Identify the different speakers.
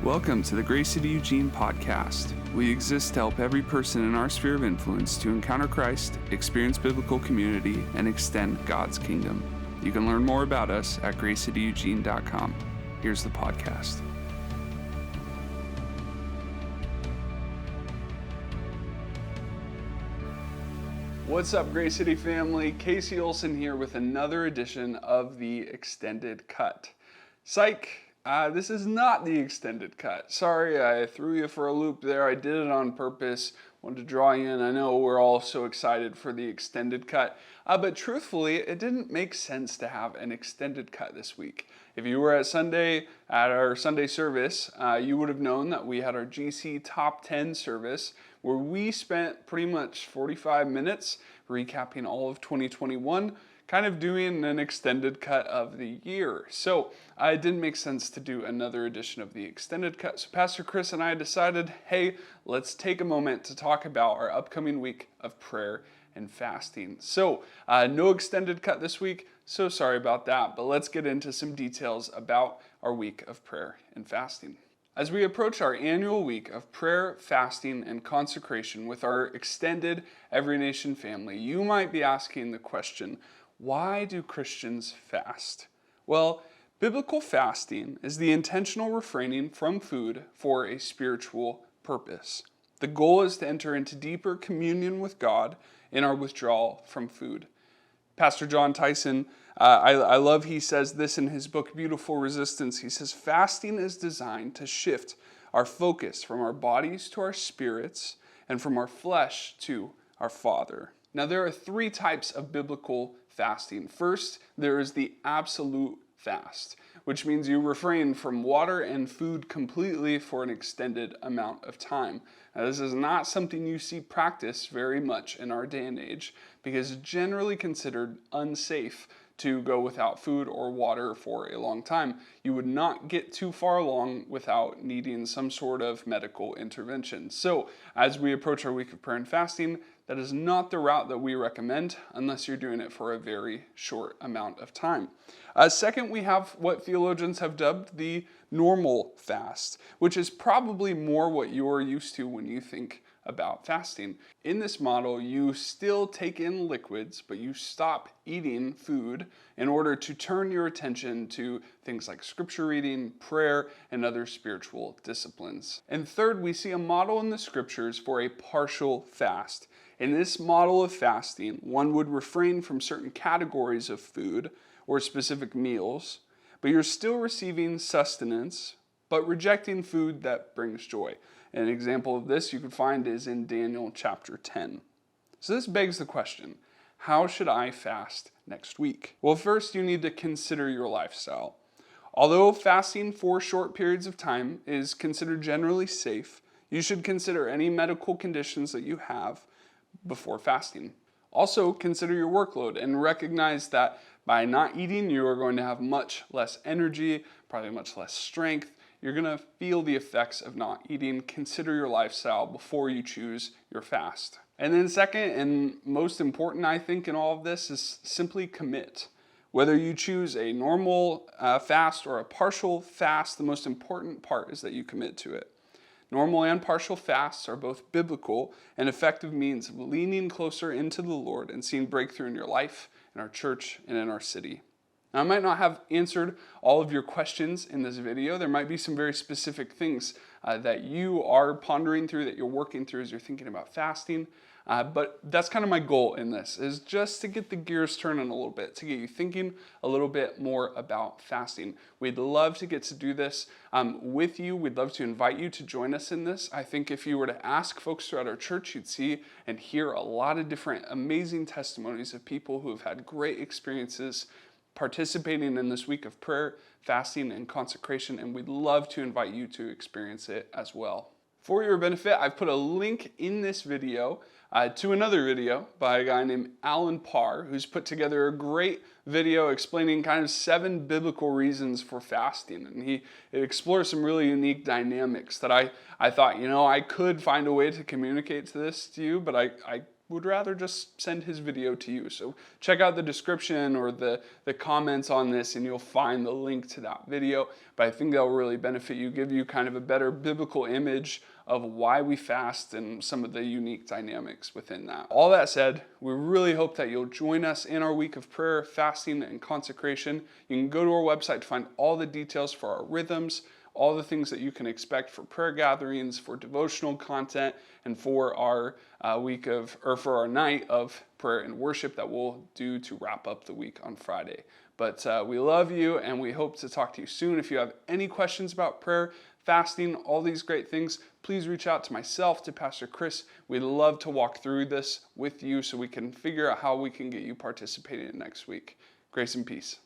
Speaker 1: Welcome to the Grace City Eugene podcast. We exist to help every person in our sphere of influence to encounter Christ, experience biblical community, and extend God's kingdom. You can learn more about us at gracecityeugene.com. Here's the podcast. What's up, Grace City family? Casey Olson here with another edition of the Extended Cut. Psych! This is not the extended cut. Sorry, I threw you for a loop there. I did it on purpose. Wanted to draw you in. I know we're all so excited for the extended cut, but truthfully, it didn't make sense to have an extended cut this week. If you were at our Sunday service, you would have known that we had our GC Top 10 service where we spent pretty much 45 minutes recapping all of 2021, kind of doing an extended cut of the year. So it didn't make sense to do another edition of the extended cut. So Pastor Chris and I decided, hey, let's take a moment to talk about our upcoming week of prayer and fasting. So no extended cut this week, so sorry about that, but let's get into some details about our week of prayer and fasting. As we approach our annual week of prayer, fasting, and consecration with our extended Every Nation family, you might be asking the question, why do Christians fast? Well, biblical fasting is the intentional refraining from food for a spiritual purpose. The goal is to enter into deeper communion with God in our withdrawal from food. Pastor John Tyson, I love he says this in his book, Beautiful Resistance. He says, fasting is designed to shift our focus from our bodies to our spirits and from our flesh to our Father. Now, there are three types of biblical fasting. First, there is the absolute fast, which means you refrain from water and food completely for an extended amount of time. Now, this is not something you see practiced very much in our day and age because it's generally considered unsafe to go without food or water for a long time. You would not get too far along without needing some sort of medical intervention. So, as we approach our week of prayer and fasting, that is not the route that we recommend unless you're doing it for a very short amount of time. Second, we have what theologians have dubbed the normal fast, which is probably more what you're used to when you think about fasting. In this model, you still take in liquids, but you stop eating food in order to turn your attention to things like scripture reading, prayer, and other spiritual disciplines. And third, we see a model in the scriptures for a partial fast. In this model of fasting, one would refrain from certain categories of food or specific meals, but you're still receiving sustenance, but rejecting food that brings joy. An example of this you can find is in Daniel chapter 10. So this begs the question, how should I fast next week? Well, first you need to consider your lifestyle. Although fasting for short periods of time is considered generally safe, you should consider any medical conditions that you have before fasting. Also, consider your workload and recognize that by not eating, you are going to have much less energy, probably much less strength. You're going to feel the effects of not eating. Consider your lifestyle before you choose your fast. And then second, and most important, I think, in all of this is simply commit. Whether you choose a normal fast or a partial fast, the most important part is that you commit to it. Normal and partial fasts are both biblical and effective means of leaning closer into the Lord and seeing breakthrough in your life, in our church, and in our city. Now, I might not have answered all of your questions in this video. There might be some very specific things that you are pondering through, that you're working through as you're thinking about fasting. But that's kind of my goal in this, is just to get the gears turning a little bit, to get you thinking a little bit more about fasting. We'd love to get to do this with you. We'd love to invite you to join us in this. I think if you were to ask folks throughout our church, you'd see and hear a lot of different amazing testimonies of people who have had great experiences participating in this week of prayer, fasting, and consecration, and we'd love to invite you to experience it as well. For your benefit, I've put a link in this video to another video by a guy named Alan Parr, who's put together a great video explaining kind of 7 biblical reasons for fasting. And it explores some really unique dynamics that I thought, I could find a way to communicate this to you, but I would rather just send his video to you. So check out the description or the comments on this and you'll find the link to that video. But I think that will really benefit you, give you kind of a better biblical image of why we fast and some of the unique dynamics within that. All that said, we really hope that you'll join us in our week of prayer, fasting, and consecration. You can go to our website to find all the details for our rhythms, all the things that you can expect for prayer gatherings, for devotional content, and for our for our night of prayer and worship that we'll do to wrap up the week on Friday. But we love you, and we hope to talk to you soon. If you have any questions about prayer, fasting, all these great things, please reach out to myself, to Pastor Chris. We'd love to walk through this with you so we can figure out how we can get you participating next week. Grace and peace.